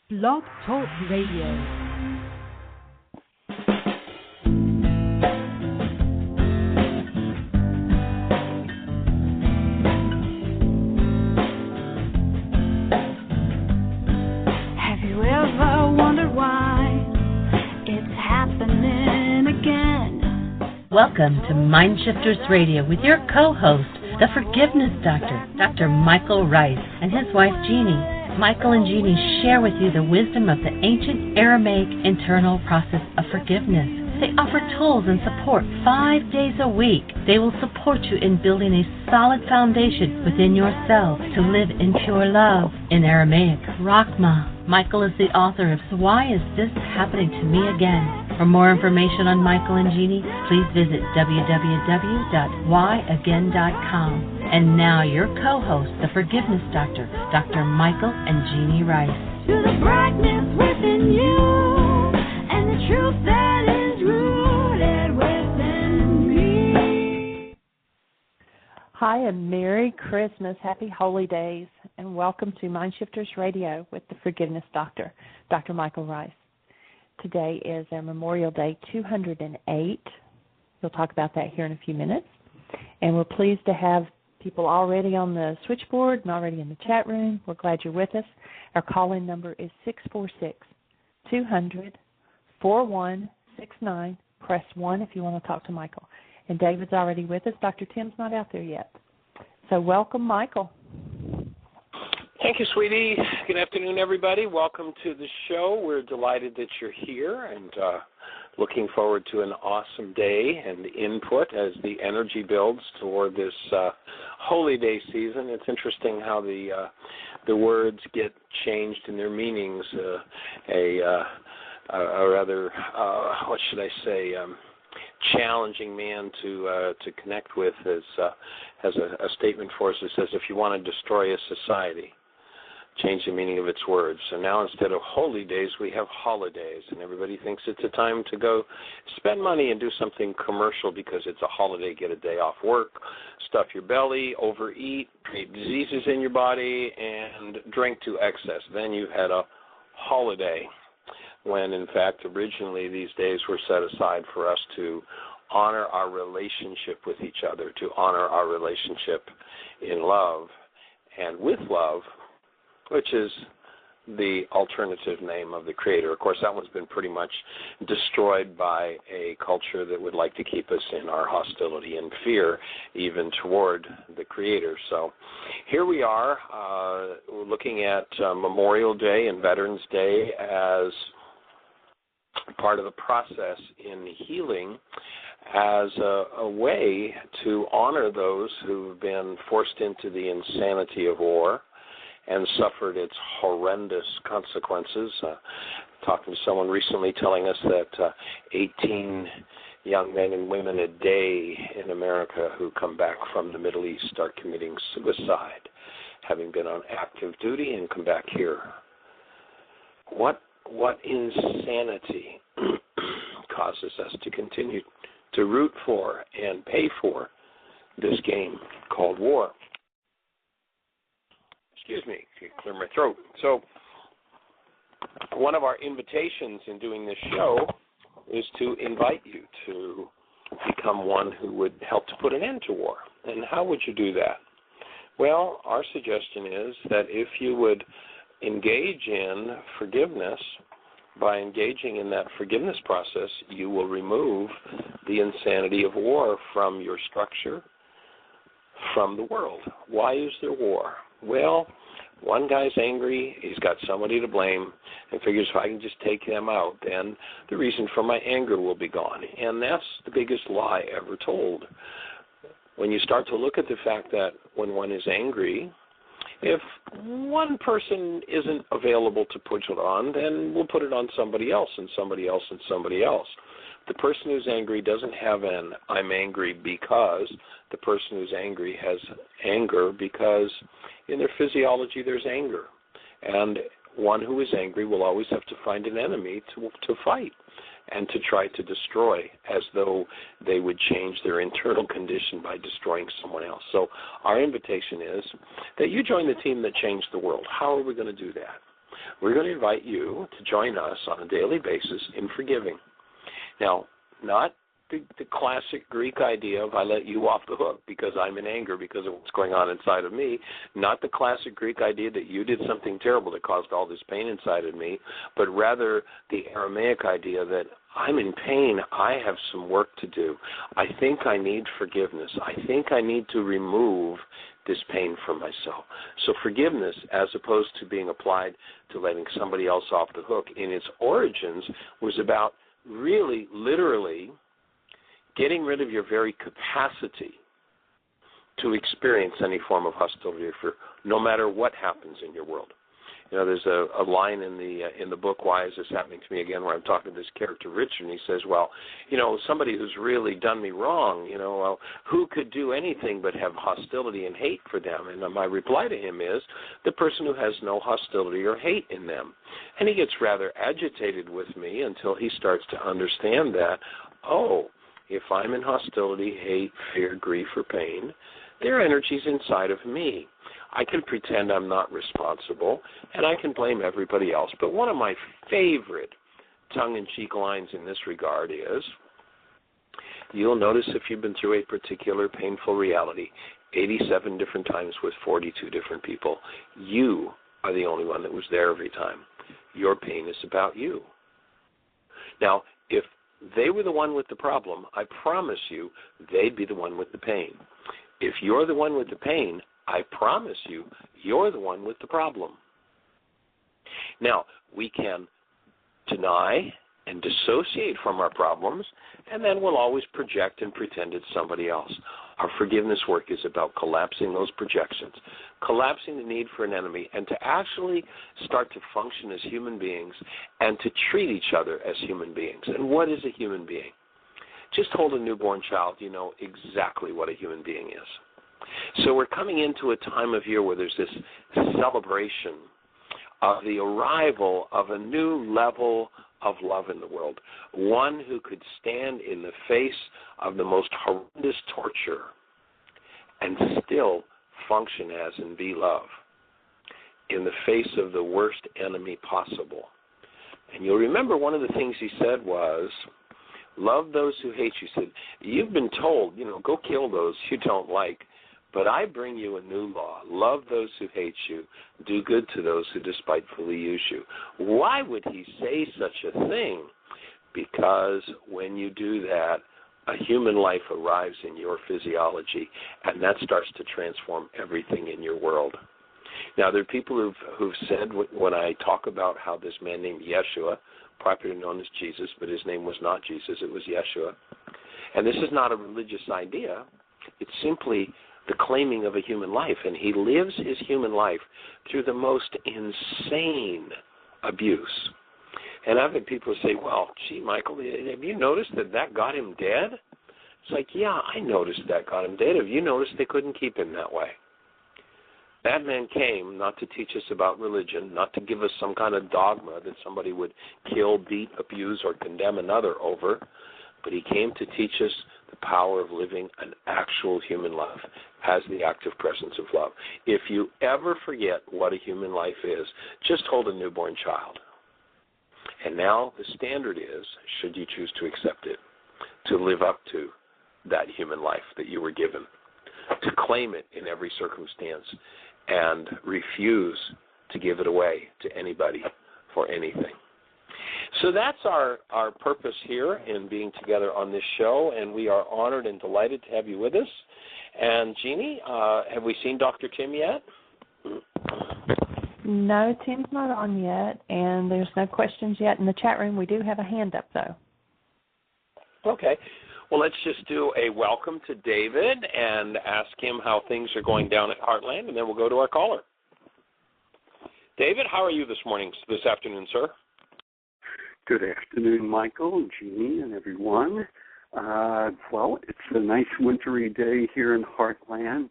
Blog Talk Radio. Welcome to MindShifters Radio with your co-host, the Forgiveness Doctor, Dr. Michael Ryce, and his wife, Jeanie. Michael and Jeanie share with you the wisdom of the ancient Aramaic internal process of forgiveness. They offer tools and support 5 days a week. They will support you in building a solid foundation within yourself to live in pure love. In Aramaic, Rachma. Michael is the author of So Why Is This Happening to Me Again? For more information on Michael and Jeanie, please visit www.whyagain.com. And now your co-host, the Forgiveness Doctor, Dr. Michael and Jeanie Ryce. To the brightness within you, and the truth that is rooted within me. Hi, and Merry Christmas, Happy Holy Days, and welcome to MindShifters Radio with the Forgiveness Doctor, Dr. Michael Ryce. Today is our Memorial Day 208. We'll talk about that here in a few minutes. And we're pleased to have people already on the switchboard and already in the chat room. We're glad you're with us. Our call-in number is 646-200-4169. Press 1 if you want to talk to Michael. And David's already with us. Dr. Tim's not out there yet. So welcome, Michael. Thank you, sweetie. Good afternoon, everybody. Welcome to the show. We're delighted that you're here and looking forward to an awesome day and input as the energy builds toward this holy day season. It's interesting how the words get changed in their meanings. A rather, what should I say, challenging man to connect with has a statement for us that says, if you want to destroy a society, change the meaning of its words. So now instead of holy days, we have holidays, and everybody thinks it's a time to go spend money and do something commercial because it's a holiday, get a day off work, stuff your belly, overeat, create diseases in your body, and drink to excess. Then you had a holiday, when in fact originally these days were set aside for us to honor our relationship with each other, to honor our relationship in love and with love, which is the alternative name of the Creator. Of course, that one's been pretty much destroyed by a culture that would like to keep us in our hostility and fear, even toward the Creator. So here we are, we're looking at Memorial Day and Veterans Day as part of the process in healing, as a way to honor those who've been forced into the insanity of war and suffered its horrendous consequences. Talking to someone recently telling us that 18 young men and women a day in America who come back from the Middle East are committing suicide, having been on active duty and come back here. What insanity causes us to continue to root for and pay for this game called war? Excuse me, clear my throat. So one of our invitations in doing this show is to invite you to become one who would help to put an end to war. And how would you do that? Well, our suggestion is that if you would engage in forgiveness, by engaging in that forgiveness process, you will remove the insanity of war from your structure, from the world. Why is there war? Well, one guy's angry, he's got somebody to blame, and figures if I can just take them out, then the reason for my anger will be gone. And that's the biggest lie ever told. When you start to look at the fact that when one is angry, if one person isn't available to put it on, then we'll put it on somebody else and somebody else and somebody else. The person who's angry doesn't have an I'm angry because. The person who's angry has anger because in their physiology there's anger. And one who is angry will always have to find an enemy to fight and to try to destroy, as though they would change their internal condition by destroying someone else. So our invitation is that you join the team that changed the world. How are we going to do that? we're going to invite you to join us on a daily basis in forgiving. Now, not the classic Greek idea of I let you off the hook because I'm in anger because of what's going on inside of me, not the classic Greek idea that you did something terrible that caused all this pain inside of me, but rather the Aramaic idea that I'm in pain, I have some work to do. I think I need forgiveness. I think I need to remove this pain from myself. So forgiveness, as opposed to being applied to letting somebody else off the hook, in its origins was about really, literally, getting rid of your very capacity to experience any form of hostility or fear, no matter what happens in your world. You know, there's a line in the book, Why Is This Happening to Me Again, where I'm talking to this character, Richard, and he says, well, you know, somebody who's really done me wrong, you know, well, who could do anything but have hostility and hate for them? And my reply to him is, the person who has no hostility or hate in them. And he gets rather agitated with me until he starts to understand that, oh, if I'm in hostility, hate, fear, grief, or pain, there are energies inside of me. I can pretend I'm not responsible, and I can blame everybody else. But one of my favorite tongue-in-cheek lines in this regard is, you'll notice if you've been through a particular painful reality 87 different times with 42 different people, you are the only one that was there every time. Your pain is about you. Now, if they were the one with the problem, I promise you they'd be the one with the pain. If you're the one with the pain, I promise you you're the one with the problem. Now, we can deny and dissociate from our problems, and then we'll always project and pretend it's somebody else. Our forgiveness work is about collapsing those projections, collapsing the need for an enemy, and to actually start to function as human beings and to treat each other as human beings. And what is a human being? Just hold a newborn child, you know exactly what a human being is. So we're coming into a time of year where there's this celebration of the arrival of a new level of love in the world, one who could stand in the face of the most horrendous torture and still function as and be love in the face of the worst enemy possible. And you'll remember one of the things he said was, love those who hate you. He said, you've been told, go kill those you don't like, but I bring you a new law. Love those who hate you. Do good to those who despitefully use you. Why would he say such a thing? Because when you do that, a human life arrives in your physiology, and that starts to transform everything in your world. Now, there are people who've said, when I talk about how this man named Yeshua, popularly known as Jesus, but his name was not Jesus, it was Yeshua. And this is not a religious idea. It's simply the claiming of a human life, and he lives his human life through the most insane abuse. And I've had people say, well, gee, Michael, have you noticed that got him dead? It's like, yeah, I noticed that got him dead. Have you noticed they couldn't keep him that way? That man came not to teach us about religion, not to give us some kind of dogma that somebody would kill, beat, abuse, or condemn another over, but he came to teach us the power of living an actual human life as the active presence of love. If you ever forget what a human life is, just hold a newborn child. And now the standard is, should you choose to accept it, to live up to that human life that you were given, to claim it in every circumstance and refuse to give it away to anybody for anything. So that's our purpose here in being together on this show, and we are honored and delighted to have you with us. And Jeanie, have we seen Dr. Tim yet? No, Tim's not on yet, and there's no questions yet in the chat room. We do have a hand up, though. Okay. Well, let's just do a welcome to David and ask him how things are going down at Heartland, and then we'll go to our caller. David, how are you this afternoon, sir? Good afternoon, Michael and Jeanie and everyone. Well, it's a nice wintry day here in Heartland.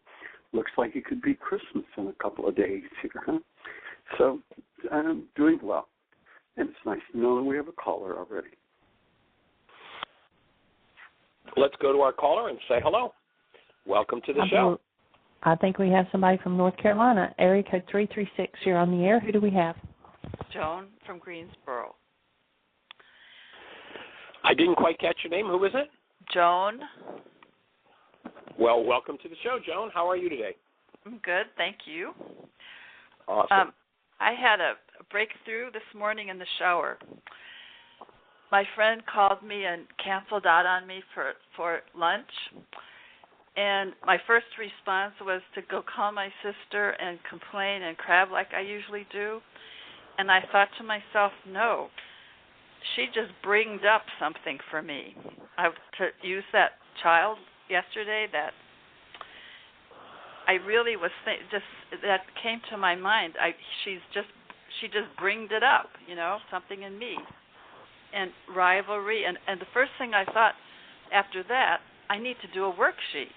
Looks like it could be Christmas in a couple of days here, huh? So I'm doing well. And it's nice to know that we have a caller already. Let's go to our caller and say hello. Welcome to the show. I think we have somebody from North Carolina. Area code 336. You're on the air. Who do we have? Joan from Greensboro. I didn't quite catch your name. Who was it? Joan. Well, welcome to the show, Joan. How are you today? I'm good, thank you. Awesome. I had a breakthrough this morning in the shower. My friend called me and canceled out on me for lunch. And my first response was to go call my sister and complain and crab like I usually do. And I thought to myself, no, she just bringed up something for me. To use that child yesterday, that I really was that came to my mind. She just bringed it up, something in me, and rivalry. And the first thing I thought after that, I need to do a worksheet.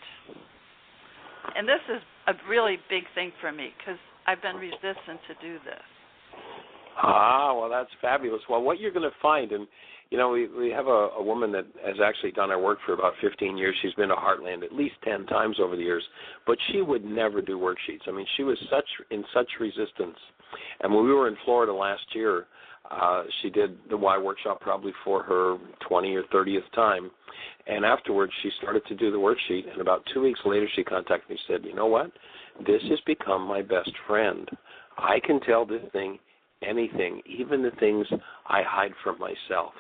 And this is a really big thing for me because I've been resistant to do this. Well, that's fabulous. Well, what you're going to find, and, we have a woman that has actually done our work for about 15 years. She's been to Heartland at least 10 times over the years, but she would never do worksheets. I mean, she was in such resistance. And when we were in Florida last year, she did the Y workshop probably for her 20th or 30th time. And afterwards, she started to do the worksheet. And about 2 weeks later, she contacted me and said, you know what? This has become my best friend. I can tell this thing anything, even the things I hide from myself.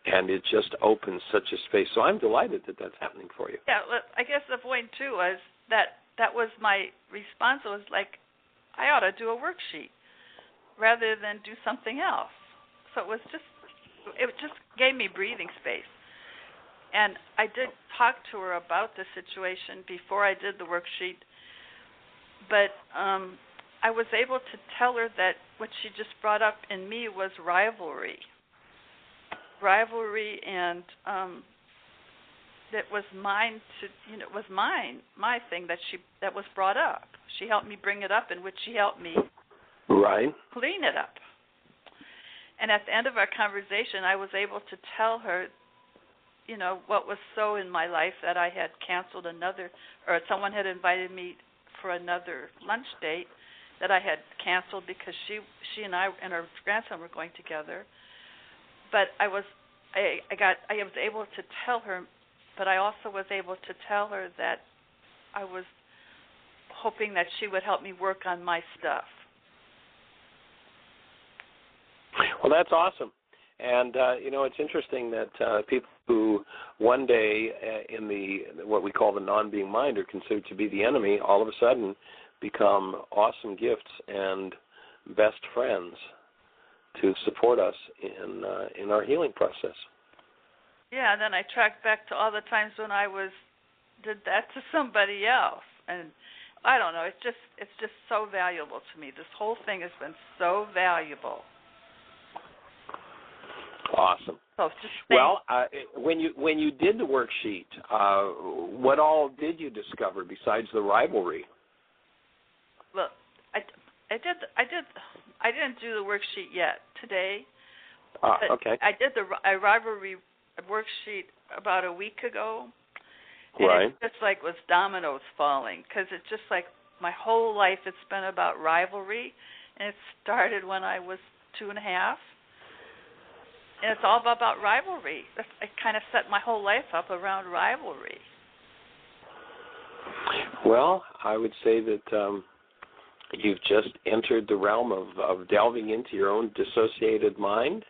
And it just opens such a space. So I'm delighted that that's happening for you. Yeah, I guess the point, too, was that was my response. It was like, I ought to do a worksheet rather than do something else. So it just gave me breathing space. And I did talk to her about the situation before I did the worksheet, but I was able to tell her that what she just brought up in me was rivalry, and that was mine it was my thing that was brought up. She helped me bring it up, in which she helped me clean it up. And at the end of our conversation, I was able to tell her, what was so in my life that I had canceled or someone had invited me for another lunch date that I had canceled because she and I and her grandson were going together. But I was able to tell her, but I also was able to tell her that I was hoping that she would help me work on my stuff. Well, that's awesome. And, it's interesting that people who one day in what we call the non-being mind are considered to be the enemy, all of a sudden become awesome gifts and best friends to support us in our healing process. Yeah, and then I tracked back to all the times when I did that to somebody else. And I don't know, it's just so valuable to me. This whole thing has been so valuable. Awesome. So just when you did the worksheet, what all did you discover besides the rivalry? Well, I didn't do the worksheet yet today. Okay. I did a rivalry worksheet about a week ago. And right. It's just like was dominoes falling, because it's just like my whole life it's been about rivalry, and it started when I was 2.5. And it's all about rivalry. I kind of set my whole life up around rivalry. Well, I would say that you've just entered the realm of delving into your own dissociated mind.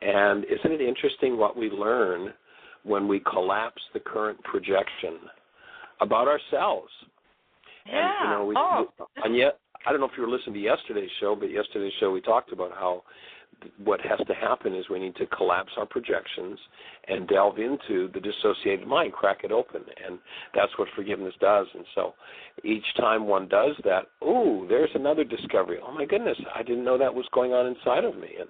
And isn't it interesting what we learn when we collapse the current projection about ourselves? Yeah. And, and yet, I don't know if you were listening to yesterday's show, but yesterday's show we talked about how what has to happen is we need to collapse our projections and delve into the dissociated mind, crack it open, and that's what forgiveness does. And so each time one does that, there's another discovery. Oh, my goodness, I didn't know that was going on inside of me. And,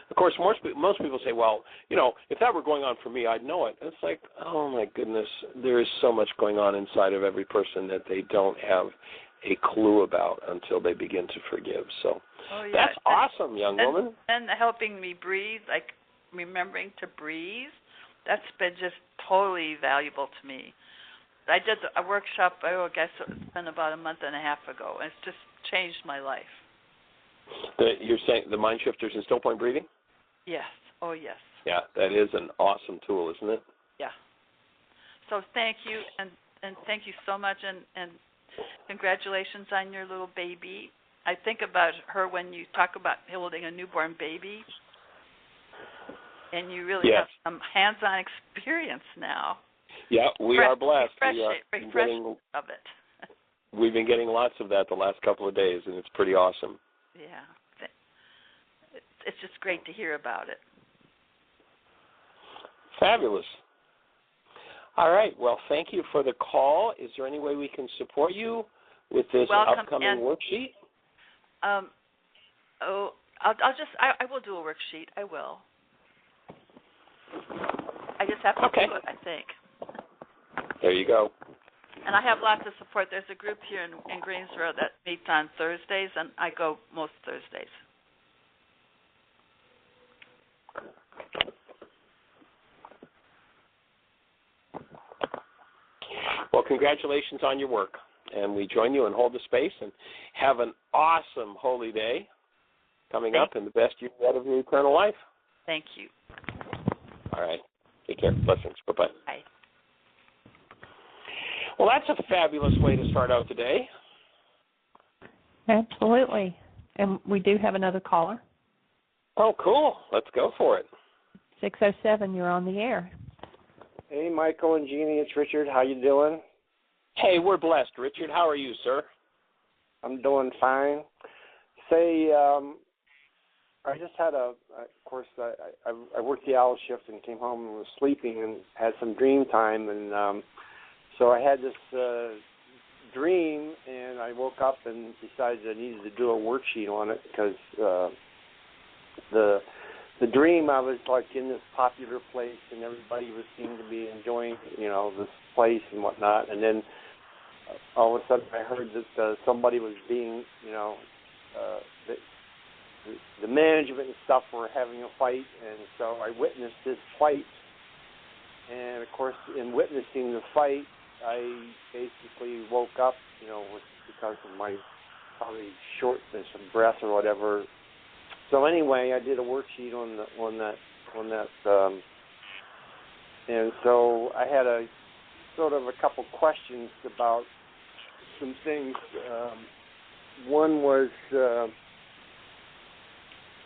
of course, most people say, well, if that were going on for me, I'd know it. And it's like, oh, my goodness, there is so much going on inside of every person that they don't have a clue about until they begin to forgive. So that's awesome, young woman. And helping me breathe, like remembering to breathe, that's been just totally valuable to me. I did a workshop, I guess it's been about a month and a half ago, and it's just changed my life. You're saying the MindShifters and Still Point Breathing? Yes. Oh, yes. Yeah, that is an awesome tool, isn't it? Yeah. So thank you, and thank you so much, and congratulations on your little baby. I think about her when you talk about holding a newborn baby, and you really have some hands-on experience now. Yeah, we are blessed. Refreshing of it. We've been getting lots of that the last couple of days, and it's pretty awesome. Yeah. It's just great to hear about it. Fabulous. All right. Well, thank you for the call. Is there any way we can support you with this upcoming worksheet? I will do a worksheet. I will. I just have to do it, I think. There you go. And I have lots of support. There's a group here in Greensboro that meets on Thursdays, and I go most Thursdays. Well, congratulations on your work. And we join you and hold the space and have an awesome holy day coming up and the best year yet of your eternal life. Thank you. All right. Take care. Blessings. Bye-bye. Bye. Well, that's a fabulous way to start out today. Absolutely. And we do have another caller. Oh, cool. Let's go for it. 607, you're on the air. Hey, Michael and Jeanie, it's Richard. How you doing? Hey, we're blessed. Richard, how are you, sir? I'm doing fine. Say, I just had of course, I worked the hour shift and came home and was sleeping and had some dream time. And so I had this dream, and I woke up and decided I needed to do a worksheet on it because the dream, I was like in this popular place and everybody seemed to be enjoying, this place and whatnot. And then all of a sudden I heard that somebody was being, the management and stuff were having a fight. And so I witnessed this fight. And, of course, in witnessing the fight, I basically woke up, because of my probably shortness of breath or whatever. So anyway, I did a worksheet on that, and so I had a sort of a couple questions about some things. One was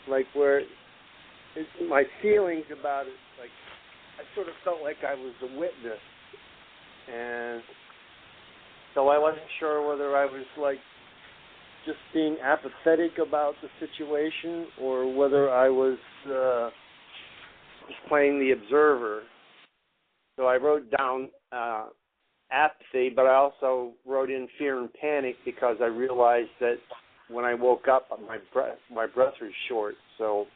like where my feelings about it, like I sort of felt like I was a witness, and so I wasn't sure whether I was like just being apathetic about the situation or whether I was just playing the observer. So I wrote down apathy, but I also wrote in fear and panic because I realized that when I woke up, my breath was short. So,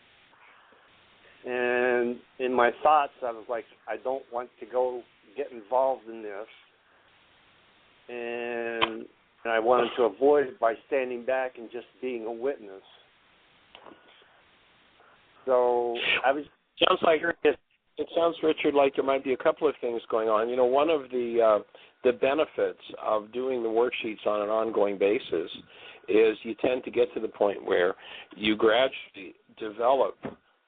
and in my thoughts, I was like, I don't want to go get involved in this. And I wanted to avoid it by standing back and just being a witness. So I was. Sounds like it sounds, Richard, like there might be a couple of things going on. One of the benefits of doing the worksheets on an ongoing basis is you tend to get to the point where you gradually develop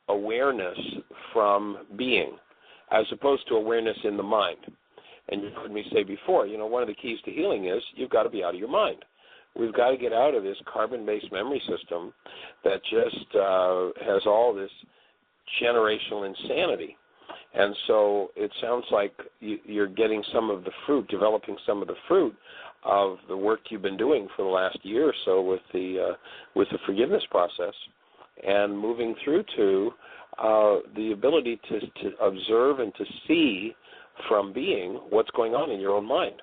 awareness from being, as opposed to awareness in the mind. And you heard me say before, one of the keys to healing is you've got to be out of your mind. We've got to get out of this carbon-based memory system that just has all this generational insanity. And so it sounds like you're getting some of the fruit, developing some of the fruit of the work you've been doing for the last year or so with the forgiveness process, and moving through to the ability to observe and to see from being what's going on in your own mind.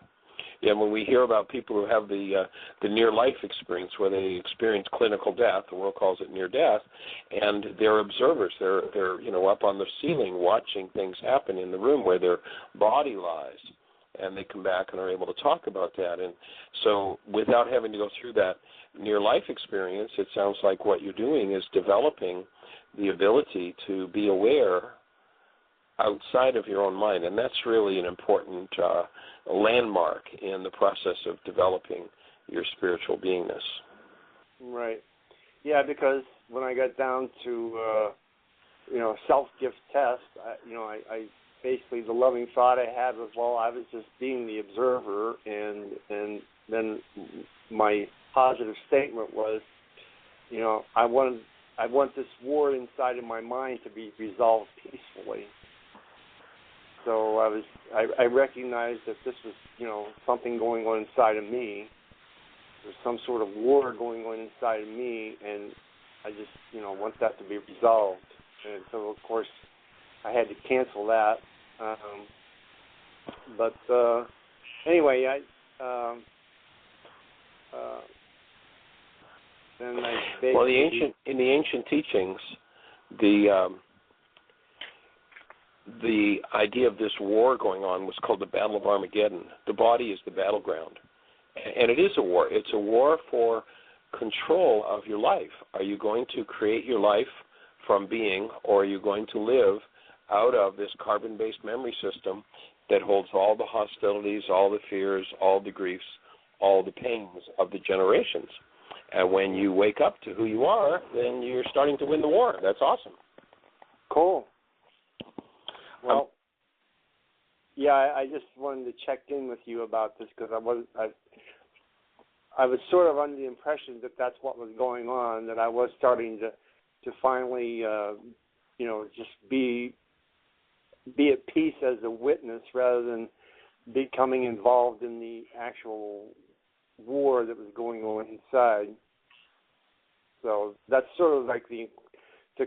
And when we hear about people who have the near-life experience where they experience clinical death, the world calls it near death, and they're observers. They're up on the ceiling watching things happen in the room where their body lies, and they come back and are able to talk about that. And so without having to go through that near-life experience, it sounds like what you're doing is developing the ability to be aware outside of your own mind, and that's really an important landmark in the process of developing your spiritual beingness. Right. Yeah, because when I got down to, self-gift test, I basically the loving thought I had was, well, I was just being the observer, and then my positive statement was, I want this war inside of my mind to be resolved peacefully. So I recognized that this was, something going on inside of me. There's some sort of war going on inside of me, and I just, want that to be resolved. And so, of course, I had to cancel that. But anyway, then I basically... Well, in the ancient teachings, the idea of this war going on was called the Battle of Armageddon. The body is the battleground. And it is a war. It's a war for control of your life. Are you going to create your life from being, or are you going to live out of this carbon-based memory system that holds all the hostilities, all the fears, all the griefs, all the pains of the generations? And when you wake up to who you are, then you're starting to win the war. That's awesome. Cool. Well, I just wanted to check in with you about this because I was sort of under the impression that that's what was going on, that I was starting to finally, just be at peace as a witness rather than becoming involved in the actual war that was going on inside. So that's sort of like the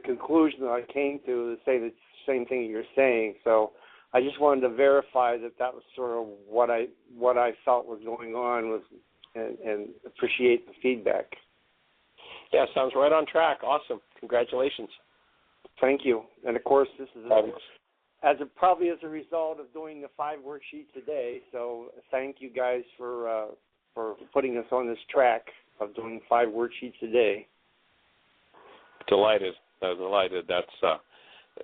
conclusion that I came to say the same thing you're saying. So I just wanted to verify that was sort of what I felt was going on and appreciate the feedback. Yeah, sounds right on track. Awesome. Congratulations. Thank you. And of course, this is probably as a result of doing the 5 worksheets a day. So thank you guys for putting us on this track of doing 5 worksheets a day. Delighted. That's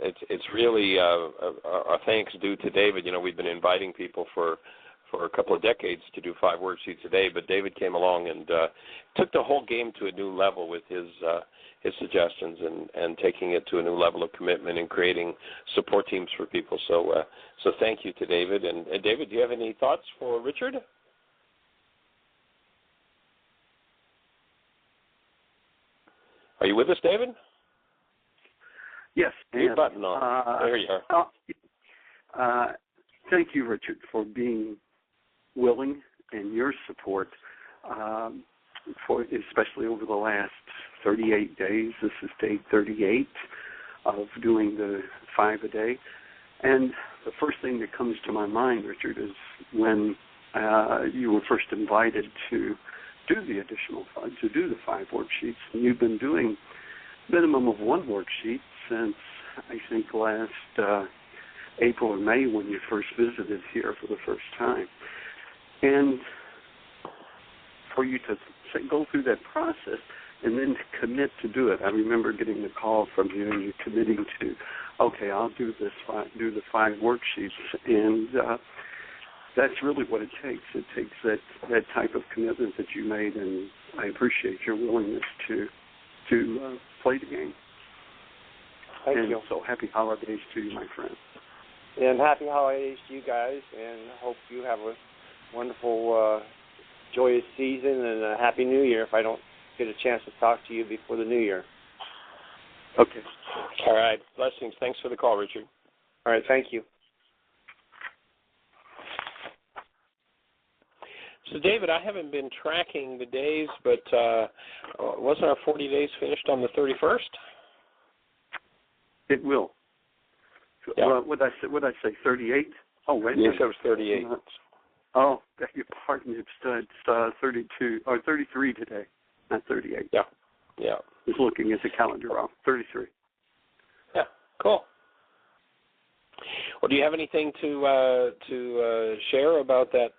it's really our thanks due to David. We've been inviting people for a couple of decades to do 5 worksheets a day, but David came along and took the whole game to a new level with his suggestions and taking it to a new level of commitment and creating support teams for people. So thank you to David. And David, do you have any thoughts for Richard? Are you with us, David? Yes. Mute button on. There you are. Thank you, Richard, for being willing and your support, especially over the last 38 days. This is day 38 of doing the 5 a day. And the first thing that comes to my mind, Richard, is when you were first invited to do the 5 worksheets. And you've been doing minimum of 1 worksheet since, I think, last April or May when you first visited here for the first time. And for you to go through that process and then to commit to do it. I remember getting the call from you and you committing to, okay, I'll do the 5 worksheets. And that's really what it takes. It takes that type of commitment that you made, and I appreciate your willingness to play the game. Thank you. So happy holidays to you, my friend. And happy holidays to you guys, and hope you have a wonderful, joyous season and a happy New Year if I don't get a chance to talk to you before the New Year. Okay. All right. Blessings. Thanks for the call, Richard. All right. Thank you. So, David, I haven't been tracking the days, but wasn't our 40 days finished on the 31st? It will. Yeah. What I say, 38? Oh, wait. Yes, it was 38. Oh, beg your pardon. It's 32 or 33 today, not 38. Yeah. I was looking at the calendar wrong. 33. Yeah. Cool. Well, do you have anything to share about that?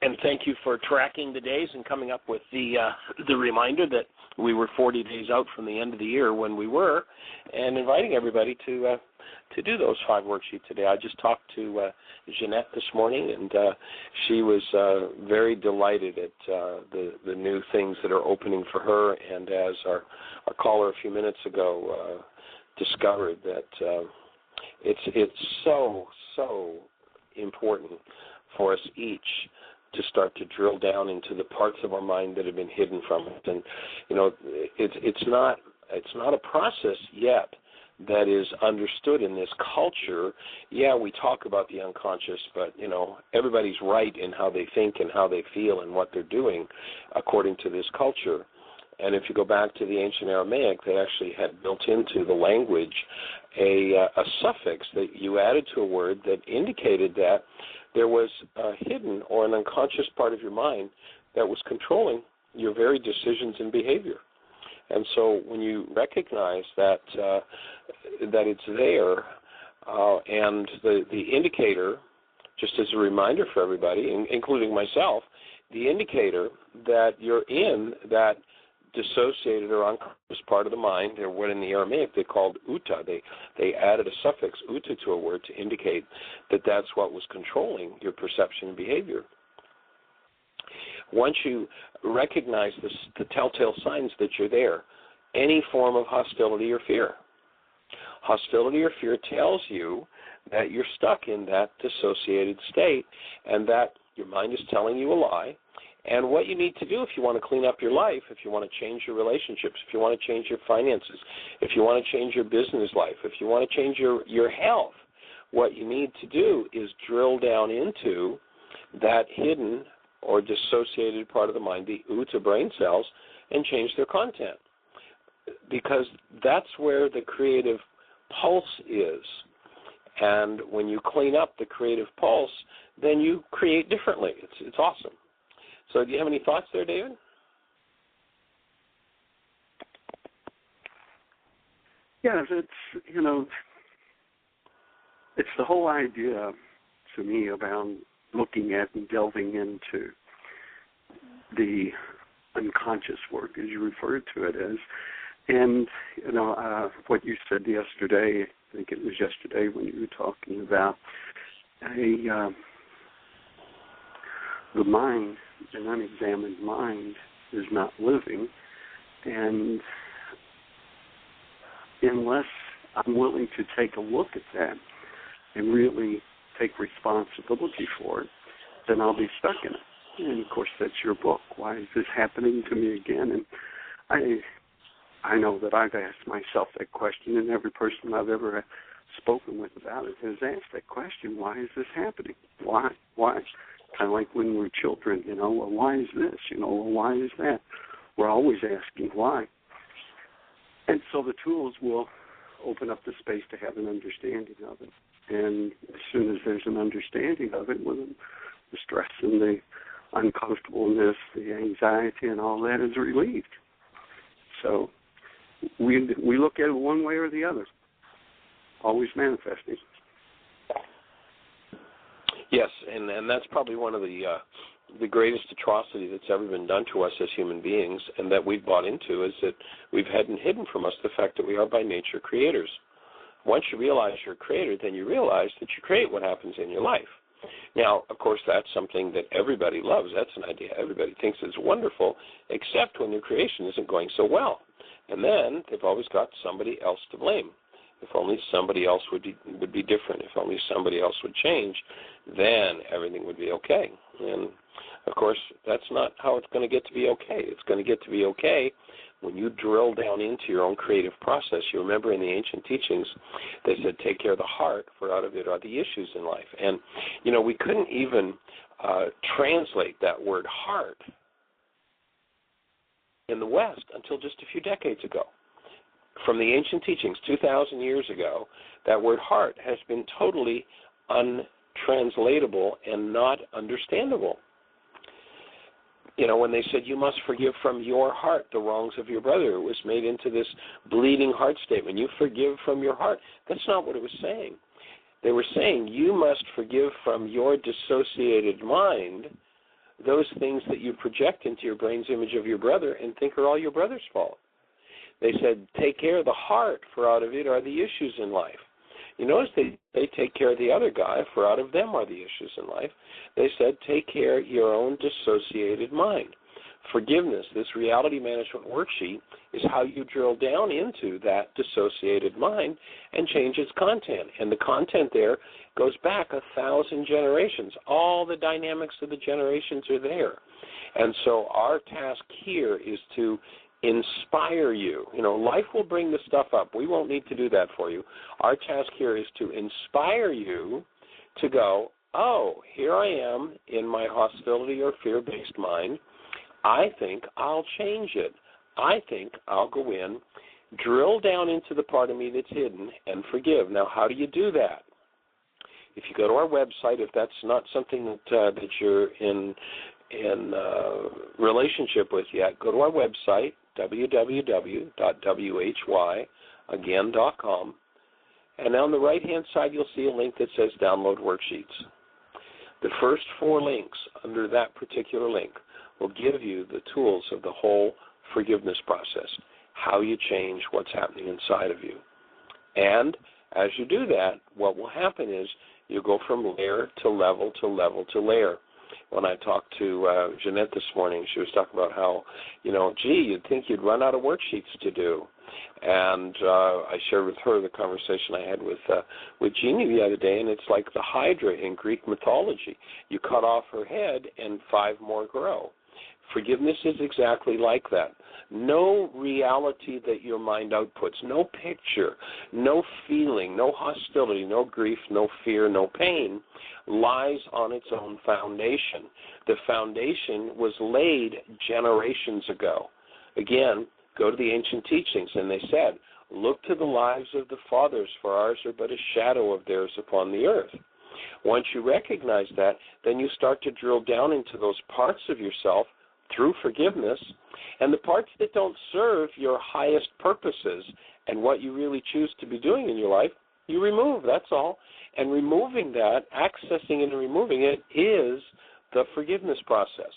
And thank you for tracking the days and coming up with the reminder that we were 40 days out from the end of the year when we were, and inviting everybody to to do those 5 worksheets today. I just talked to Jeanette this morning, and she was very delighted at the new things that are opening for her, and as our caller a few minutes ago discovered that it's so important for us each to start to drill down into the parts of our mind that have been hidden from us. And it's not a process yet that is understood in this culture. Yeah, we talk about the unconscious, but everybody's right in how they think and how they feel and what they're doing according to this culture. And if you go back to the ancient Aramaic, they actually had built into the language a suffix that you added to a word that indicated that there was a hidden or an unconscious part of your mind that was controlling your very decisions and behavior. And so when you recognize that it's there, and the indicator, just as a reminder for everybody, including myself, the indicator that you're in that dissociated or unconscious part of the mind, or what in the Aramaic they called uta. They added a suffix uta to a word to indicate that that's what was controlling your perception and behavior. Once you recognize the telltale signs that you're there, any form of hostility or fear. Hostility or fear tells you that you're stuck in that dissociated state and that your mind is telling you a lie. And what you need to do if you want to clean up your life, if you want to change your relationships, if you want to change your finances, if you want to change your business life, if you want to change your health, what you need to do is drill down into that hidden or dissociated part of the mind, the uta brain cells, and change their content. Because that's where the creative pulse is. And when you clean up the creative pulse, then you create differently. It's awesome. So do you have any thoughts there, David? Yes, it's the whole idea to me about looking at and delving into the unconscious work, as you referred to it as. And, what you said yesterday, I think it was yesterday when you were talking about the mind, an unexamined mind, is not living. And unless I'm willing to take a look at that and really take responsibility for it, then I'll be stuck in it. And, of course, that's your book. Why is this happening to me again? And I know that I've asked myself that question, and every person I've ever spoken with about it has asked that question, why is this happening? Why? Kind of like when we're children, well, why is this? Well, why is that? We're always asking why. And so the tools will open up the space to have an understanding of it. And as soon as there's an understanding of it, well, the stress and the uncomfortableness, the anxiety and all that is relieved. So we look at it one way or the other, always manifesting. Yes, and that's probably one of the greatest atrocity that's ever been done to us as human beings, and that we've bought into, is that we've had hidden from us the fact that we are by nature creators. Once you realize you're a creator, then you realize that you create what happens in your life. Now, of course, that's something that everybody loves. That's an idea everybody thinks is wonderful, except when their creation isn't going so well. And then they've always got somebody else to blame. If only somebody else would be different, if only somebody else would change, then everything would be okay. And, of course, that's not how it's going to get to be okay. It's going to get to be okay when you drill down into your own creative process. You remember in the ancient teachings, they said, take care of the heart, for out of it are the issues in life. And, we couldn't even translate that word heart in the West until just a few decades ago. From the ancient teachings 2,000 years ago, that word heart has been totally untranslatable and not understandable. When they said you must forgive from your heart the wrongs of your brother, it was made into this bleeding heart statement. You forgive from your heart. That's not what it was saying. They were saying you must forgive from your dissociated mind those things that you project into your brain's image of your brother and think are all your brother's fault. They said, take care of the heart, for out of it are the issues in life. You notice they take care of the other guy, for out of them are the issues in life. They said, take care of your own dissociated mind. Forgiveness, this reality management worksheet, is how you drill down into that dissociated mind and change its content. And the content there goes back 1,000 generations. All the dynamics of the generations are there. And so our task here is to inspire you. You know, life will bring the stuff up. We won't need to do that for you. Our task here is to inspire you to go, oh, here I am in my hostility or fear-based mind. I think I'll change it. I think I'll go in, drill down into the part of me that's hidden, and forgive. Now, how do you do that? If you go to our website, if that's not something that you're in relationship with yet, go to our website, www.whyagain.com, and on the right-hand side you'll see a link that says Download Worksheets. The first 4 links under that particular link will give you the tools of the whole forgiveness process, how you change what's happening inside of you. And as you do that, what will happen is you go from layer to level to level to layer. When I talked to Jeanette this morning, she was talking about how, you'd think you'd run out of worksheets to do. And I shared with her the conversation I had with Jeanie the other day, and it's like the Hydra in Greek mythology. You cut off her head and 5 more grow. Forgiveness is exactly like that. No reality that your mind outputs, no picture, no feeling, no hostility, no grief, no fear, no pain lies on its own foundation. The foundation was laid generations ago. Again, go to the ancient teachings, and they said, look to the lives of the fathers, for ours are but a shadow of theirs upon the earth. Once you recognize that, then you start to drill down into those parts of yourself through forgiveness, and the parts that don't serve your highest purposes and what you really choose to be doing in your life, you remove, that's all. And removing that, accessing it and removing it, is the forgiveness process.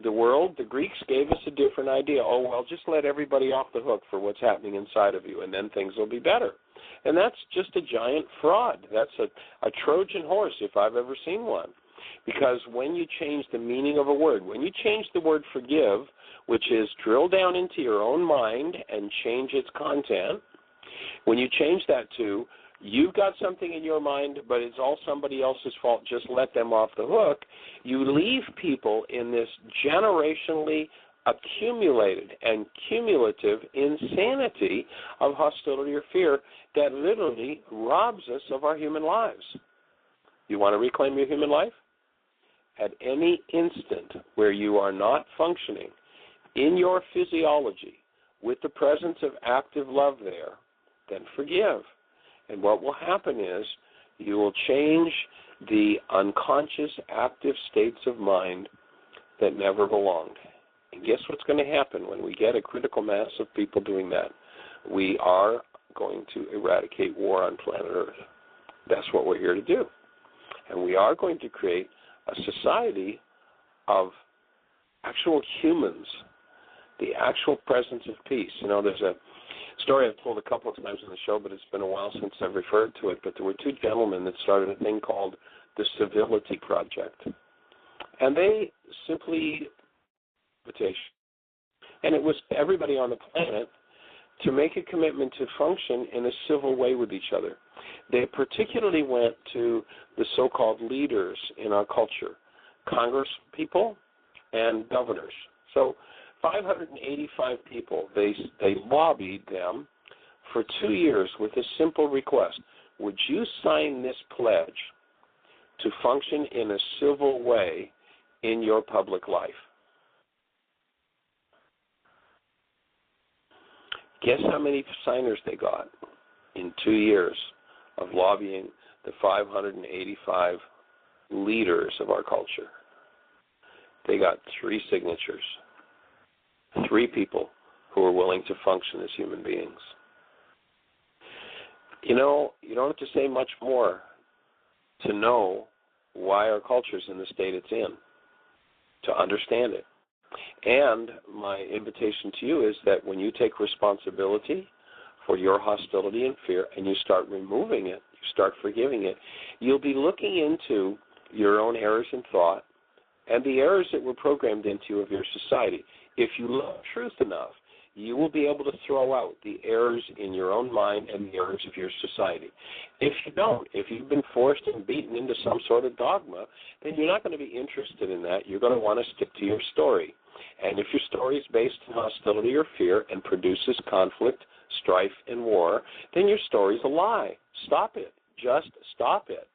The world, the Greeks gave us a different idea. Oh, well, just let everybody off the hook for what's happening inside of you, and then things will be better. And that's just a giant fraud. That's a Trojan horse, if I've ever seen one. Because when you change the meaning of a word, when you change the word forgive, which is drill down into your own mind and change its content, when you change that to you've got something in your mind, but it's all somebody else's fault, just let them off the hook, you leave people in this generationally accumulated and cumulative insanity of hostility or fear that literally robs us of our human lives. You want to reclaim your human life? At any instant where you are not functioning in your physiology with the presence of active love there, then forgive. And what will happen is you will change the unconscious active states of mind that never belonged. And guess what's going to happen when we get a critical mass of people doing that? We are going to eradicate war on planet Earth. That's what we're here to do. And we are going to create a society of actual humans, the actual presence of peace. There's a story I've told a couple of times on the show, but it's been a while since I've referred to it. But there were 2 gentlemen that started a thing called the Civility Project. And they simply and it was everybody on the planet to make a commitment to function in a civil way with each other. They particularly went to the so-called leaders in our culture, Congress people and governors. So 585 people, they lobbied them for 2 years with a simple request. Would you sign this pledge to function in a civil way in your public life? Guess how many signers they got in 2 years of lobbying the 585 leaders of our culture? They got 3 signatures, 3 people who are willing to function as human beings. You don't have to say much more to know why our culture is in the state it's in, to understand it. And my invitation to you is that when you take responsibility for your hostility and fear and you start removing it, start forgiving it, you'll be looking into your own errors in thought and the errors that were programmed into you of your society. If you love truth enough, you will be able to throw out the errors in your own mind and the errors of your society. If you don't, if you've been forced and beaten into some sort of dogma, then you're not going to be interested in that. You're going to want to stick to your story. And if your story is based on hostility or fear and produces conflict, strife, and war, then your story's a lie. Stop it. Just stop it.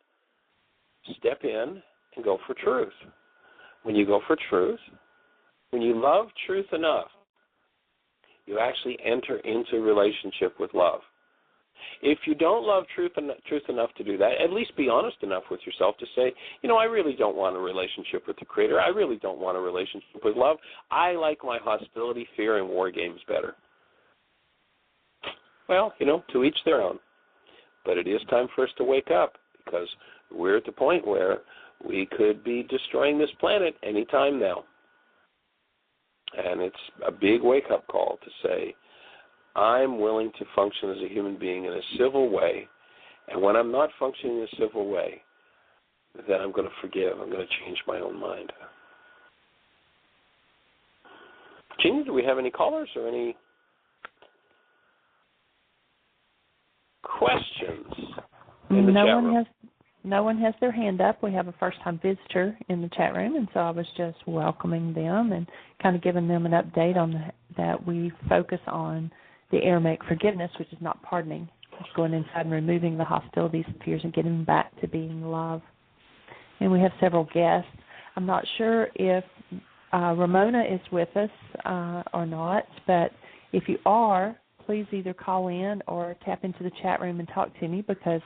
Step in and go for truth. When you go for truth, when you love truth enough, you actually enter into a relationship with love. If you don't love truth enough to do that, at least be honest enough with yourself to say, I really don't want a relationship with the Creator. I really don't want a relationship with love. I like my hostility, fear, and war games better. Well, to each their own. But it is time for us to wake up, because we're at the point where we could be destroying this planet any time now. And it's a big wake-up call to say, I'm willing to function as a human being in a civil way, and when I'm not functioning in a civil way, then I'm going to forgive. I'm going to change my own mind. Jeanie, do we have any callers or any questions in the chat room? No one has their hand up. We have a first-time visitor in the chat room, and so I was just welcoming them and kind of giving them an update on that we focus on the Aramaic forgiveness, which is not pardoning. It's going inside and removing the hostilities and fears and getting back to being love. And we have several guests. I'm not sure if Ramona is with us or not, but if you are, please either call in or tap into the chat room and talk to me, because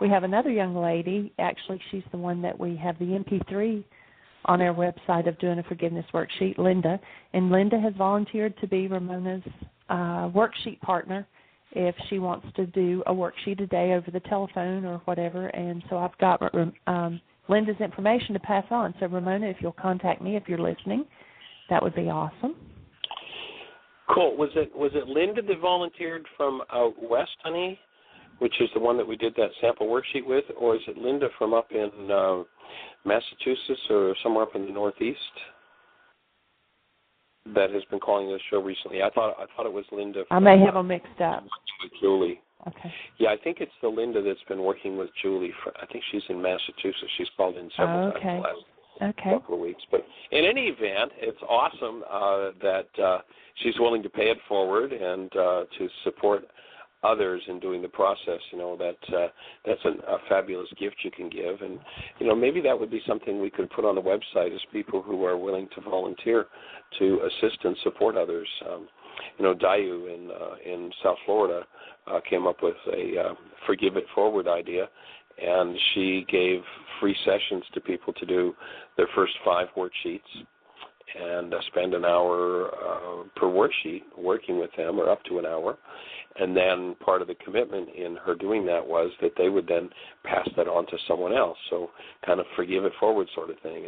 we have another young lady. Actually, she's the one that we have the MP3 on our website of doing a forgiveness worksheet, Linda. And Linda has volunteered to be Ramona's worksheet partner if she wants to do a worksheet a day over the telephone or whatever. And so I've got Linda's information to pass on. So, Ramona, if you'll contact me if you're listening, that would be awesome. Cool. Was it Linda that volunteered from out west, honey, which is the one that we did that sample worksheet with, or is it Linda from up in Massachusetts or somewhere up in the Northeast that has been calling this show recently? I thought it was Linda. I may have them mixed up. With Julie. Okay. Yeah, I think it's the Linda that's been working with Julie. I think she's in Massachusetts. She's called in several times the last couple of weeks. But in any event, it's awesome that she's willing to pay it forward and to support others in doing the process. That's a fabulous gift you can give, and maybe that would be something we could put on the website as people who are willing to volunteer to assist and support others. Dayu in South Florida came up with a Forgive It Forward idea, and she gave free sessions to people to do their first 5 worksheets and spend an hour per worksheet working with them, or up to an hour. And then part of the commitment in her doing that was that they would then pass that on to someone else. So kind of forgive it forward sort of thing.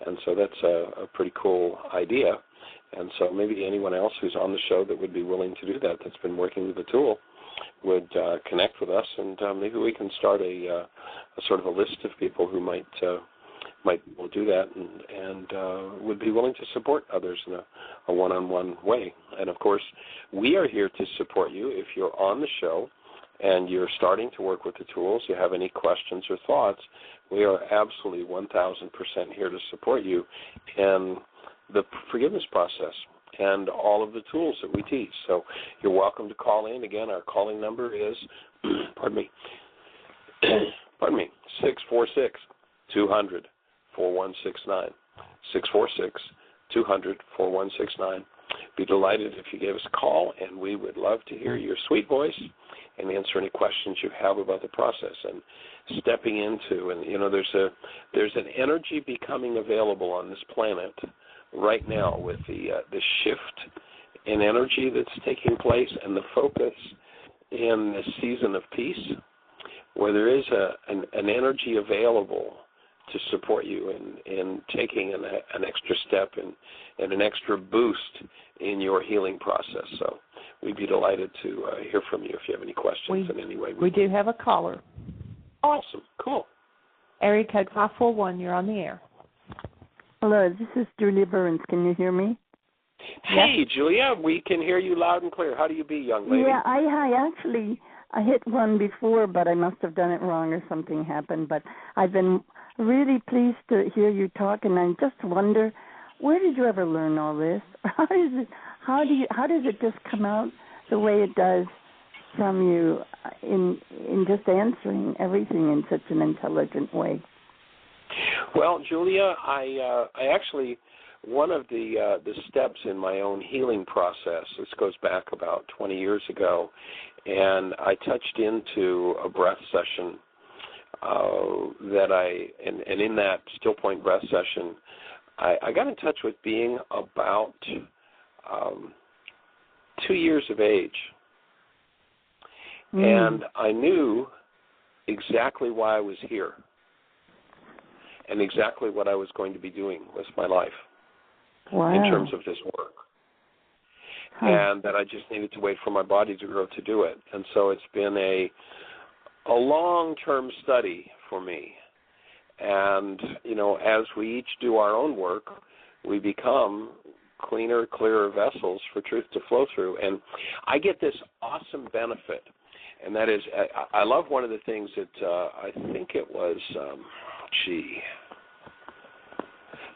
And so that's a pretty cool idea. And so maybe anyone else who's on the show that would be willing to do that, that's been working with the tool, would connect with us, and maybe we can start a sort of a list of people who might will do that and would be willing to support others in a one-on-one way. And, of course, we are here to support you. If you're on the show and you're starting to work with the tools, you have any questions or thoughts, we are absolutely 1,000% here to support you in the forgiveness process and all of the tools that we teach. So you're welcome to call in. Again, our calling number is, pardon me, 646-200. 4169, 646-200-4169. Be delighted if you gave us a call, and we would love to hear your sweet voice and answer any questions you have about the process and stepping into. And there's an energy becoming available on this planet right now with the shift in energy that's taking place and the focus in this season of peace, where there is an energy available to support you in taking an extra step and an extra boost in your healing process. So we'd be delighted to hear from you if you have any questions in any way. We do have a caller. Awesome. Cool. Area code 541, you're on the air. Hello, this is Julia Burns. Can you hear me? Hey, Yes. Julia, we can hear you loud and clear. How do you be, young lady? Yeah, I hit one before, but I must have done it wrong or something happened. But I've been really pleased to hear you talk, and I just wonder, where did you ever learn all this? How does it just come out the way it does from you in just answering everything in such an intelligent way? Well, Julia, I actually, one of the steps in my own healing process, this goes back about 20 years ago, and I touched into a breath session and in that still point breath session, I got in touch with being about 2 years of age. And I knew exactly why I was here and exactly what I was going to be doing with my life in terms of this work. And that I just needed to wait for my body to grow to do it. And so it's been a long-term study for me. And, you know, as we each do our own work, we become cleaner, clearer vessels for truth to flow through. And I get this awesome benefit, and that is I love one of the things that I think it was,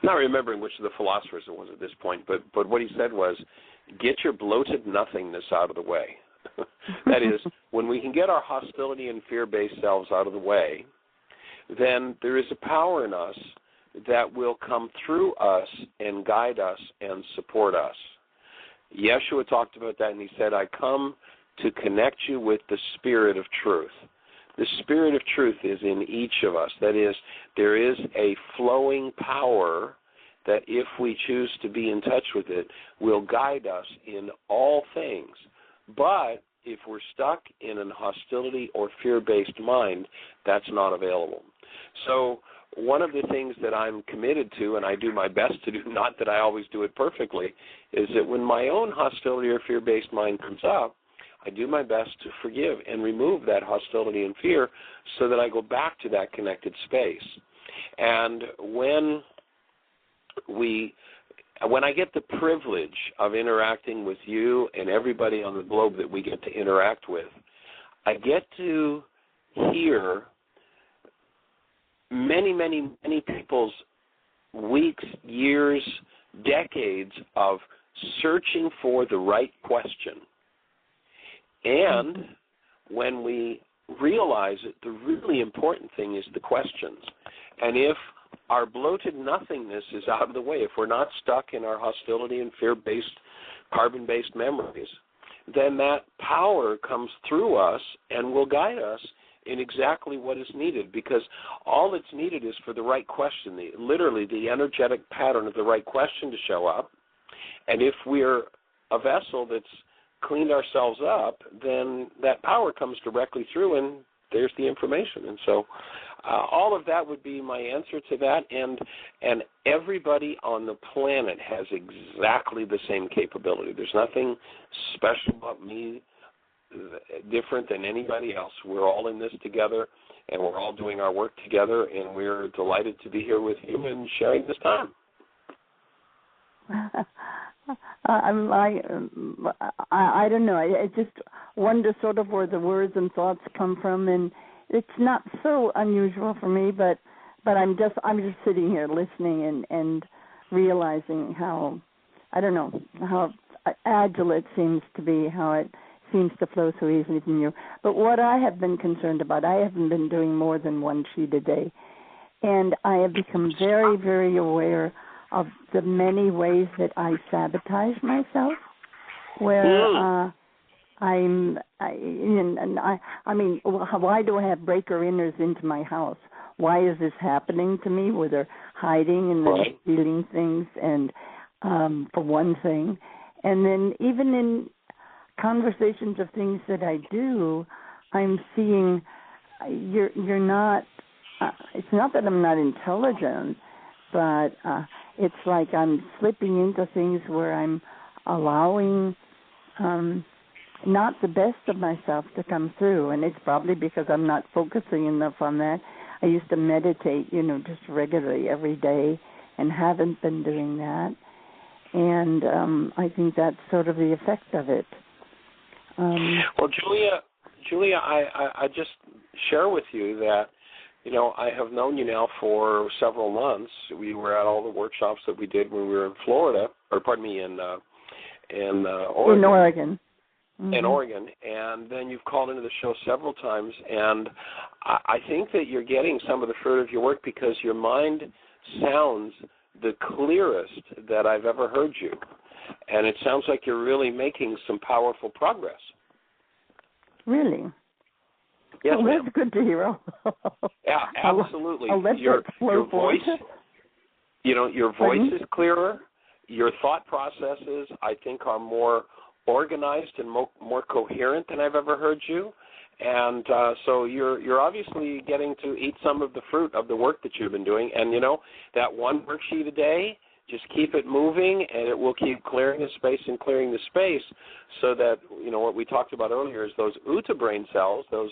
not remembering which of the philosophers it was at this point, but what he said was, get your bloated nothingness out of the way. That is, when we can get our hostility and fear-based selves out of the way, then there is a power in us that will come through us and guide us and support us. Yeshua talked about that, and he said, I come to connect you with the spirit of truth. The spirit of truth is in each of us. That is, there is a flowing power that if we choose to be in touch with it, will guide us in all things. But if we're stuck in an hostility or fear-based mind, that's not available. So one of the things that I'm committed to, and I do my best to do, not that I always do it perfectly, is that when my own hostility or fear-based mind comes up, I do my best to forgive and remove that hostility and fear so that I go back to that connected space. And when I get the privilege of interacting with you and everybody on the globe that we get to interact with, I get to hear many, many, many people's weeks, years, decades of searching for the right question. And when we realize that the really important thing is the questions, and if our bloated nothingness is out of the way, if we're not stuck in our hostility and fear-based, carbon-based memories, then that power comes through us and will guide us in exactly what is needed, because all that's needed is for the right question, literally the energetic pattern of the right question to show up. And if we're a vessel that's cleaned ourselves up, then that power comes directly through and there's the information. And so all of that would be my answer to that. And everybody on the planet has exactly the same capability. There's nothing special about me different than anybody else. We're all in this together, and we're all doing our work together, and we're delighted to be here with you and sharing this time. I don't know. I just wonder sort of where the words and thoughts come from, and it's not so unusual for me, but I'm just sitting here listening and realizing how, I don't know, how agile it seems to be, how it seems to flow so easily from you. But what I have been concerned about, I haven't been doing more than one sheet a day, and I have become very, very aware of the many ways that I sabotage myself, where I mean, why do I have breaker inners into my house? Why is this happening to me, where they're hiding and they're stealing things, and for one thing, and then even in conversations of things that I do, I'm seeing you're not. It's not that I'm not intelligent, but it's like I'm slipping into things where I'm allowing not the best of myself to come through, and it's probably because I'm not focusing enough on that. I used to meditate, just regularly every day, and haven't been doing that. And I think that's sort of the effect of it. Well, Julia, I just share with you that, I have known you now for several months. We were at all the workshops that we did when we were in Florida, or pardon me, in Oregon. In Oregon. Mm-hmm. In Oregon, and then you've called into the show several times, and I think that you're getting some of the fruit of your work because your mind sounds the clearest that I've ever heard you, and it sounds like you're really making some powerful progress. Really? Yes, well, that's good to hear. Yeah, absolutely. I'll let your that flow voice, your voice is clearer. Your thought processes, I think, are more organized and more coherent than I've ever heard you. And so you're obviously getting to eat some of the fruit of the work that you've been doing. And, that one worksheet a day, just keep it moving, and it will keep clearing the space and clearing the space so that, what we talked about earlier is those UTA brain cells, those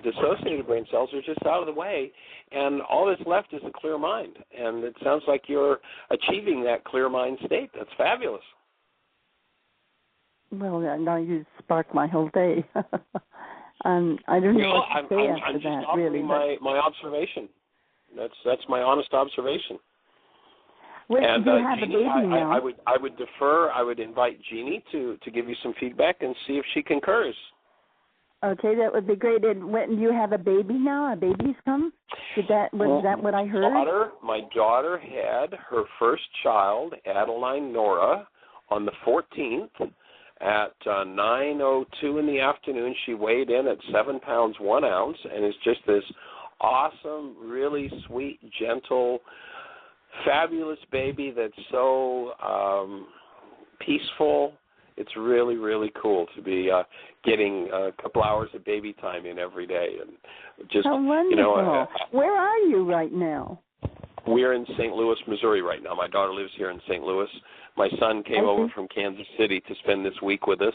dissociated brain cells are just out of the way, and all that's left is a clear mind. And it sounds like you're achieving that clear mind state. That's fabulous. Well, now you spark my whole day. I don't know what to say after I'm just that, offering really. my observation. That's my honest observation. Well, and you have Jeanie, a baby now. I would defer. I would invite Jeanie to give you some feedback and see if she concurs. Okay, that would be great. And when you have a baby now, a baby's come? Was that what I heard? My daughter had her first child, Adeline Nora, on the 14th. At 9:02 in the afternoon, she weighed in at 7 pounds 1 ounce, and is just this awesome, really sweet, gentle, fabulous baby that's so peaceful. It's really, really cool to be getting a couple hours of baby time in every day, and just how wonderful. Where are you right now? We're in St. Louis, Missouri right now. My daughter lives here in St. Louis. My son came over from Kansas City to spend this week with us,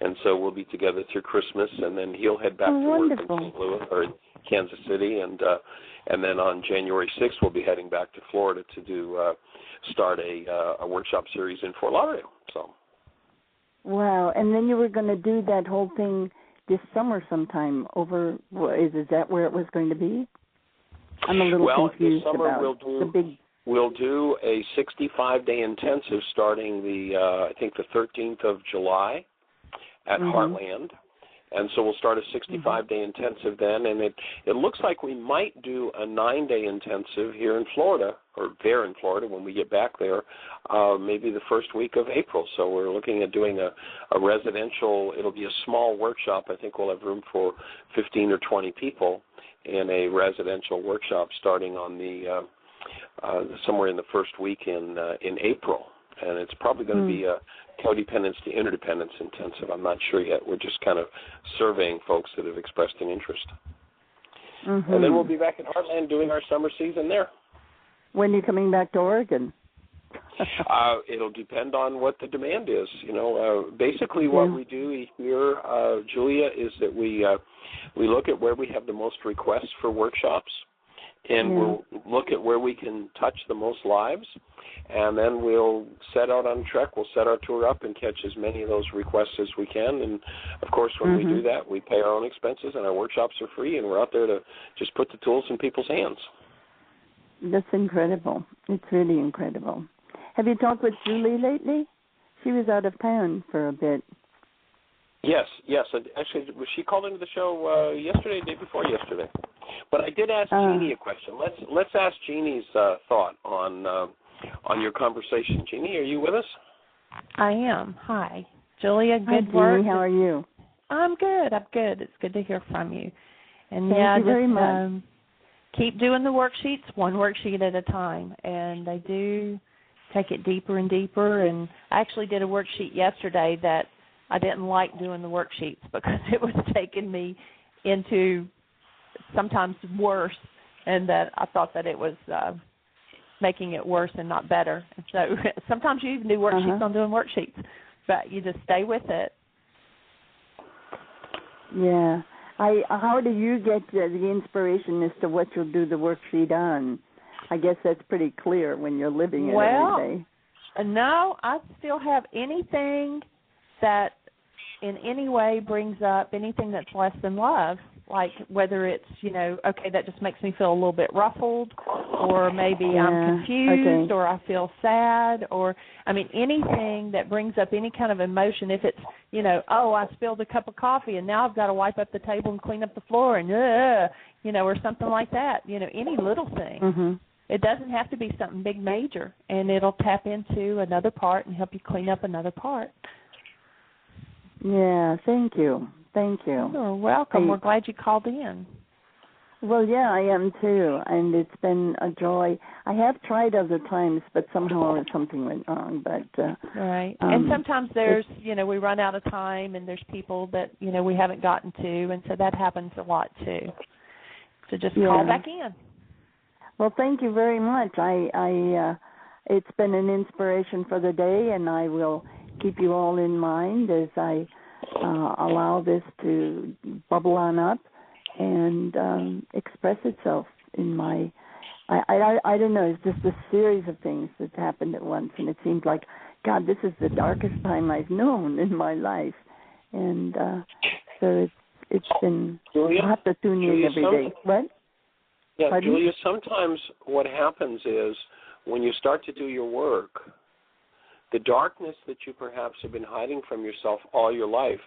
and so we'll be together through Christmas, and then he'll head back to work in St. Louis or Kansas City, and then on January 6th we'll be heading back to Florida to start a workshop series in Fort Lauderdale. So. Wow! And then you were going to do that whole thing this summer sometime over. Is that where it was going to be? I'm a little confused this summer about the big. We'll do a 65-day intensive starting I think the 13th of July at Heartland. And so we'll start a 65-day intensive then, and it looks like we might do a 9-day intensive here in Florida, or there in Florida when we get back there, maybe the first week of April. So we're looking at doing a residential, it'll be a small workshop. I think we'll have room for 15 or 20 people in a residential workshop starting on the somewhere in the first week in April, and it's probably going to be a codependence to interdependence intensive. I'm not sure yet. We're just kind of surveying folks that have expressed an interest. And then we'll be back at Heartland doing our summer season there. When are you coming back to Oregon? It'll depend on what the demand is. Basically what we do here, Julia, is that we look at where we have the most requests for workshops, and we'll look at where we can touch the most lives, and then we'll set out on a trek. We'll set our tour up and catch as many of those requests as we can. And, of course, when we do that, we pay our own expenses, and our workshops are free, and we're out there to just put the tools in people's hands. That's incredible. It's really incredible. Have you talked with Julie lately? She was out of town for a bit. Yes. Actually, she called into the show yesterday, day before yesterday. But I did ask Jeanie a question. Let's ask Jeanie's thought on your conversation. Jeanie, are you with us? I am. Hi, Julia. Good Hi, work. Jeanie. How are you? I'm good. It's good to hear from you. And Thank you very much. Keep doing the worksheets, one worksheet at a time, and they do take it deeper and deeper. And I actually did a worksheet yesterday that I didn't like doing the worksheets because it was taking me into sometimes worse, and that I thought that it was making it worse and not better. And so sometimes you even do worksheets on doing worksheets, but you just stay with it Yeah. How do you get the inspiration as to what you'll do the worksheet on? I guess that's pretty clear when you're living it every day. No, I still have anything that in any way brings up anything that's less than love, like whether it's, okay, that just makes me feel a little bit ruffled, or maybe I'm confused, or I feel sad, or, anything that brings up any kind of emotion. If it's, I spilled a cup of coffee and now I've got to wipe up the table and clean up the floor and, or something like that, any little thing. Mm-hmm. It doesn't have to be something big major, and it'll tap into another part and help you clean up another part. Yeah, thank you. You're welcome. We're glad you called in. Well, yeah, I am too, and it's been a joy. I have tried other times, but somehow something went wrong. But right, and sometimes there's, we run out of time, and there's people that we haven't gotten to, and so that happens a lot too. So just call back in. Well, thank you very much. It's been an inspiration for the day, and I will keep you all in mind as I allow this to bubble on up and express itself in my, I don't know, it's just a series of things that happened at once, and it seems like, God, this is the darkest time I've known in my life. And so it's been, I have to tune in every day. What? Yeah, Pardon? Julia, sometimes what happens is when you start to do your work, the darkness that you perhaps have been hiding from yourself all your life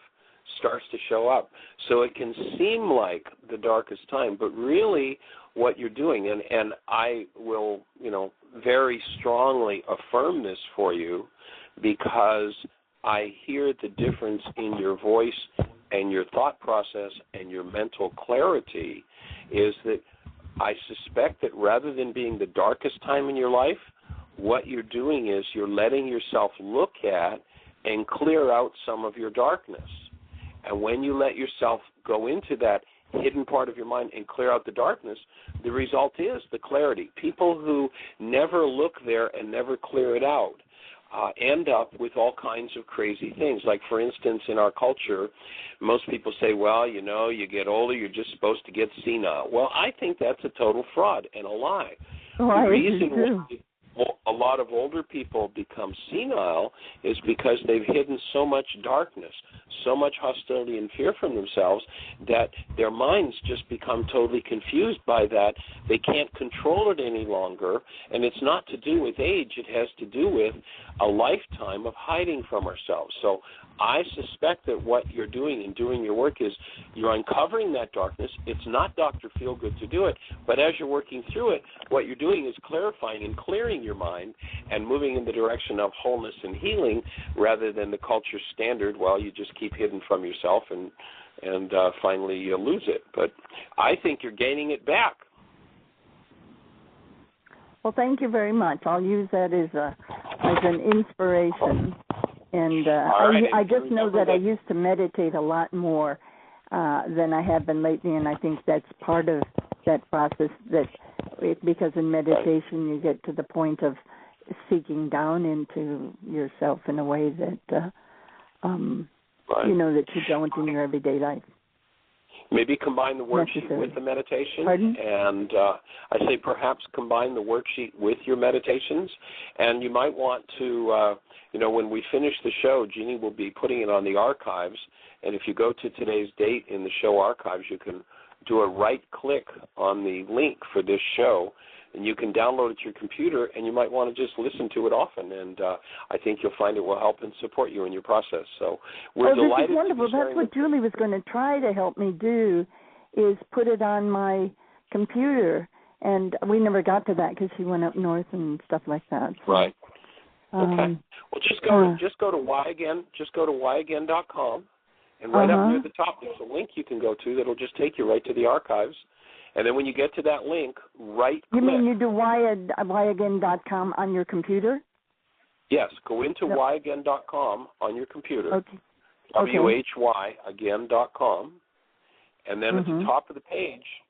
starts to show up. So it can seem like the darkest time, but really what you're doing, and I will, very strongly affirm this for you because I hear the difference in your voice and your thought process and your mental clarity, is that I suspect that rather than being the darkest time in your life, what you're doing is you're letting yourself look at and clear out some of your darkness. And when you let yourself go into that hidden part of your mind and clear out the darkness, the result is the clarity. People who never look there and never clear it out end up with all kinds of crazy things. Like, for instance, in our culture, most people say, well, you get older, you're just supposed to get senile. Well, I think that's a total fraud and a lie. The reason why a lot of older people become senile is because they've hidden so much darkness, so much hostility and fear from themselves that their minds just become totally confused by that. They can't control it any longer, and it's not to do with age. It has to do with a lifetime of hiding from ourselves. So I suspect that what you're doing in doing your work is you're uncovering that darkness. It's not Dr. Feelgood to do it, but as you're working through it, what you're doing is clarifying and clearing your mind and moving in the direction of wholeness and healing rather than the culture standard, well, you just keep hidden from yourself and finally you lose it. But I think you're gaining it back. Well, thank you very much. I'll use that as an inspiration. And I just know that I used to meditate a lot more than I have been lately, and I think that's part of that process. Because in meditation you get to the point of seeking down into yourself in a way that that you don't in your everyday life. Maybe combine the worksheet with the meditation. Pardon? And I say perhaps combine the worksheet with your meditations. And you might want to, when we finish the show, Jeanie will be putting it on the archives. And if you go to today's date in the show archives, you can do a right-click on the link for this show, and you can download it to your computer, and you might want to just listen to it often. And I think you'll find it will help and support you in your process. So we're delighted. This is wonderful. That's what Julie was going to try to help me do, is put it on my computer. And we never got to that because she went up north and stuff like that. So, right. Okay. Well, just go to whyagain. Just go to whyagain.com. And right up near the top, there's a link you can go to that'll just take you right to the archives. And then when you get to that link, right-click. You mean you do whyagain.com on your computer? Yes. Go into whyagain.com on your computer. Okay. whyagain.com. And then at the top of the page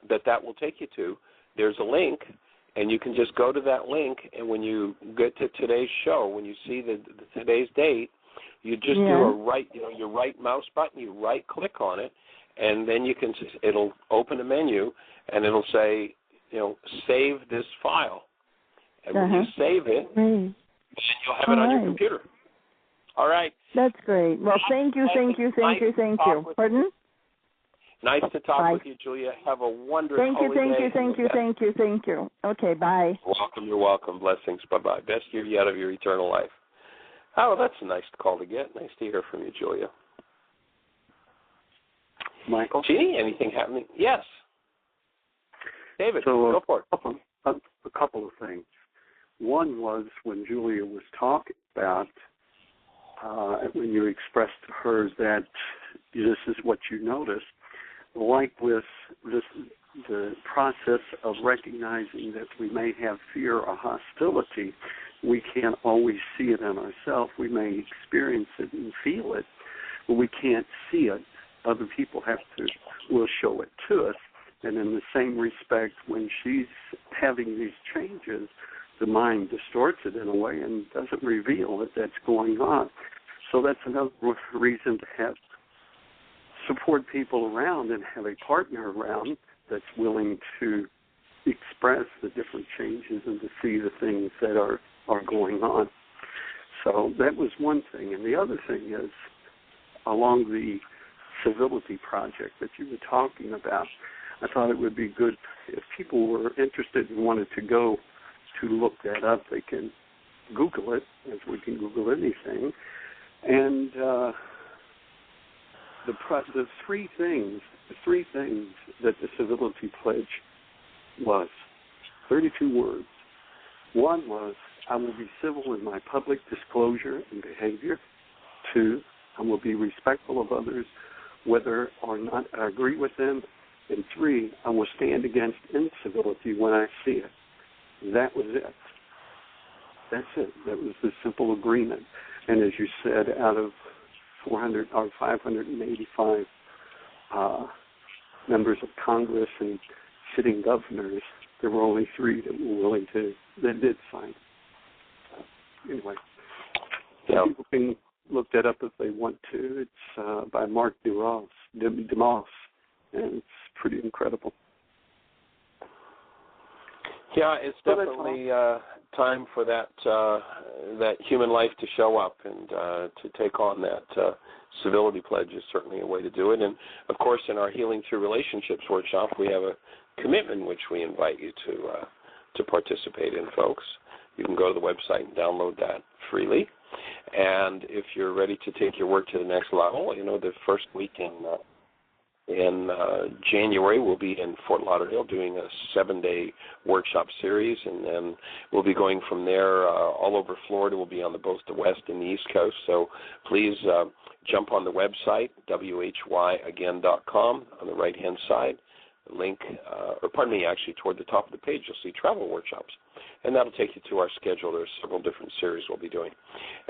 that will take you to, there's a link, and you can just go to that link, and when you get to today's show, when you see today's date, You just do your right mouse button, you right click on it, and then it'll open a menu, and it'll say, save this file. And when you save it, then you'll have it on your computer. All right. That's great. Well, thank you. Pardon? Nice to talk with you, Julia. Have a wonderful day. Thank you. Okay, bye. You're welcome. Blessings. Bye-bye. Best year yet of your eternal life. Oh, that's a nice call to get. Nice to hear from you, Julia. Michael? Jeanie, anything happening? Yes. David, go for it. A couple of things. One was when Julia was talking about when you expressed to her that this is what you noticed, like with the process of recognizing that we may have fear or hostility, we can't always see it in ourselves. We may experience it and feel it, but we can't see it. Other people will show it to us. And in the same respect, when she's having these changes, the mind distorts it in a way and doesn't reveal that that's going on. So that's another reason to support people around and have a partner around that's willing to express the different changes and to see the things that are going on. So that was one thing. And the other thing is, along the civility project that you were talking about, I thought it would be good if people were interested and wanted to go to look that up. They can Google it, as we can Google anything. And the three things that the civility pledge was, 32 words. One was, I will be civil in my public disclosure and behavior. 2, I will be respectful of others, whether or not I agree with them. And 3, I will stand against incivility when I see it. That was it. That's it. That was the simple agreement. And as you said, out of 585 members of Congress and sitting governors, there were only 3 that did sign. Anyway, people can look that up if they want to. It's by Mark DeMoss, and it's pretty incredible. Yeah, it's definitely time for that human life to show up and to take on that civility pledge is certainly a way to do it. And, of course, in our Healing Through Relationships workshop, we have a commitment in which we invite you to participate in, folks. You can go to the website and download that freely. And if you're ready to take your work to the next level, the first week in January, we'll be in Fort Lauderdale doing a 7-day workshop series, and then we'll be going from there all over Florida. We'll be on both the West and the East Coast, so please jump on the website, whyagain.com, on the right-hand side. Link, actually toward the top of the page, you'll see travel workshops, and that'll take you to our schedule. There's several different series we'll be doing.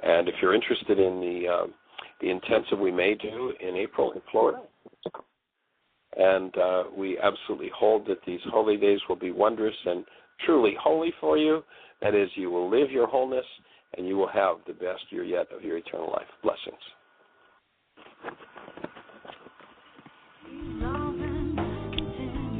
And if you're interested in the intensive we may do in April in Florida, and we absolutely hold that these holy days will be wondrous and truly holy for you. That is, you will live your wholeness, and you will have the best year yet of your eternal life. Blessings.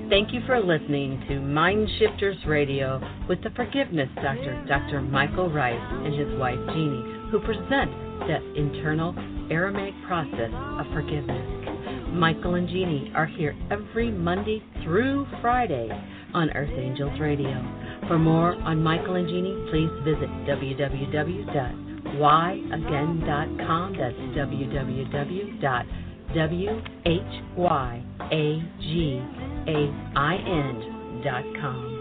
Thank you for listening to MindShifters Radio with the Forgiveness Doctor, Dr. Michael Ryce, and his wife, Jeanie, who present that internal Aramaic process of forgiveness. Michael and Jeanie are here every Monday through Friday on Earth Angels Radio. For more on Michael and Jeanie, please visit www.whyagain.com. That's www.whyagain.com.